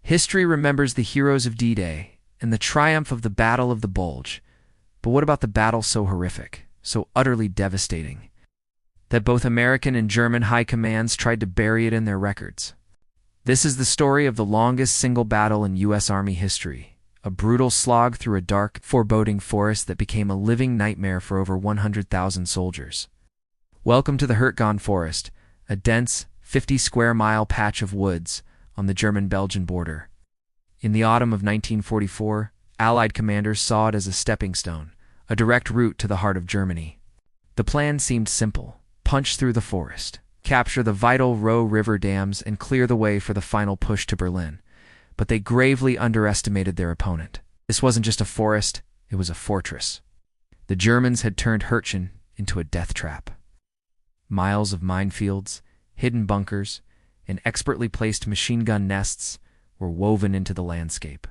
History remembers the heroes of D-Day and the triumph of the Battle of the Bulge. But what about the battle so horrific, so utterly devastating, that both American and German high commands tried to bury it in their records? This is the story of the longest single battle in U.S. Army history, a brutal slog through a dark, foreboding forest that became a living nightmare for over 100,000 soldiers. Welcome to the Hurtgen Forest, a dense, 50-square-mile patch of woods on the German-Belgian border. In the autumn of 1944, Allied commanders saw it as a stepping stone, a direct route to the heart of Germany. The plan seemed simple: punch through the forest, capture the vital Roe River dams, and clear the way for the final push to Berlin. But they gravely underestimated their opponent. This wasn't just a forest, it was a fortress. The Germans had turned Hurtgen into a death trap. Miles of minefields, hidden bunkers, and expertly placed machine gun nests were woven into the landscape.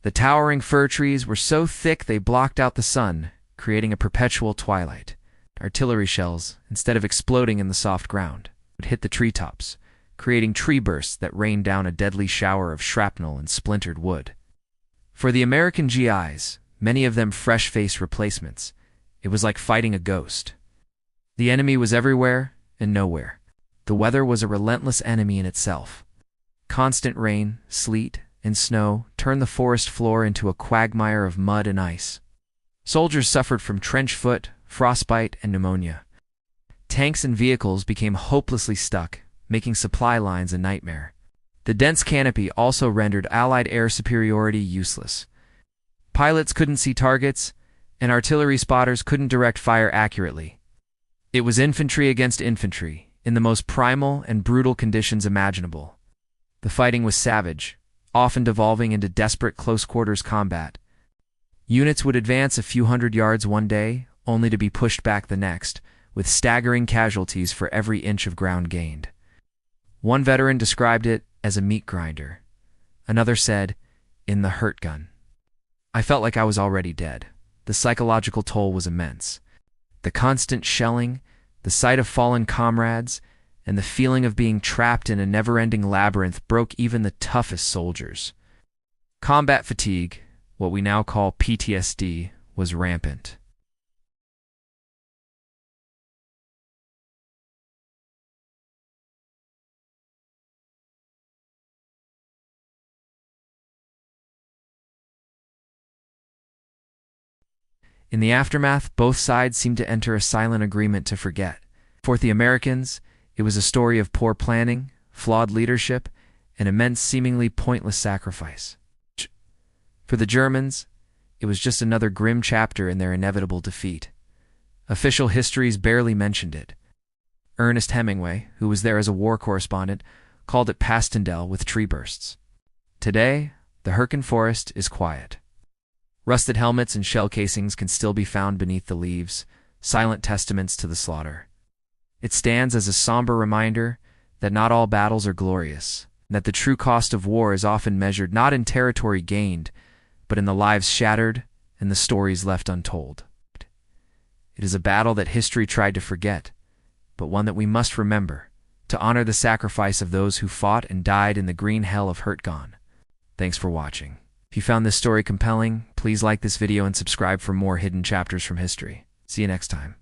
The towering fir trees were so thick they blocked out the sun, creating a perpetual twilight. Artillery shells, instead of exploding in the soft ground, would hit the treetops, creating tree bursts that rained down a deadly shower of shrapnel and splintered wood. For the American GIs, many of them fresh-face replacements, it was like fighting a ghost. The enemy was everywhere and nowhere. The weather was a relentless enemy in itself. Constant rain, sleet, and snow turned the forest floor into a quagmire of mud and ice. Soldiers suffered from trench foot, frostbite, and pneumonia. Tanks and vehicles became hopelessly stuck, making supply lines a nightmare. The dense canopy also rendered Allied air superiority useless. Pilots couldn't see targets, and artillery spotters couldn't direct fire accurately. It was infantry against infantry, in the most primal and brutal conditions imaginable. The fighting was savage, often devolving into desperate close-quarters combat. Units would advance a few hundred yards one day, only to be pushed back the next, with staggering casualties for every inch of ground gained. One veteran described it as a meat grinder. Another said, "In the Hurtgen." I felt like I was already dead. The psychological toll was immense. The constant shelling, the sight of fallen comrades, and the feeling of being trapped in a never-ending labyrinth broke even the toughest soldiers. Combat fatigue, what we now call PTSD, was rampant. In the aftermath, both sides seemed to enter a silent agreement to forget. For the Americans, it was a story of poor planning, flawed leadership, and immense, seemingly pointless sacrifice. For the Germans, it was just another grim chapter in their inevitable defeat. Official histories barely mentioned it. Ernest Hemingway, who was there as a war correspondent, called it Passchendaele with tree bursts. Today, the Hurtgen Forest is quiet. Rusted helmets and shell casings can still be found beneath the leaves, silent testaments to the slaughter. It stands as a somber reminder that not all battles are glorious, and that the true cost of war is often measured not in territory gained, but in the lives shattered and the stories left untold. It is a battle that history tried to forget, but one that we must remember, to honor the sacrifice of those who fought and died in the green hell of Hurtgen. Thanks for watching. If you found this story compelling, please like this video and subscribe for more hidden chapters from history. See you next time.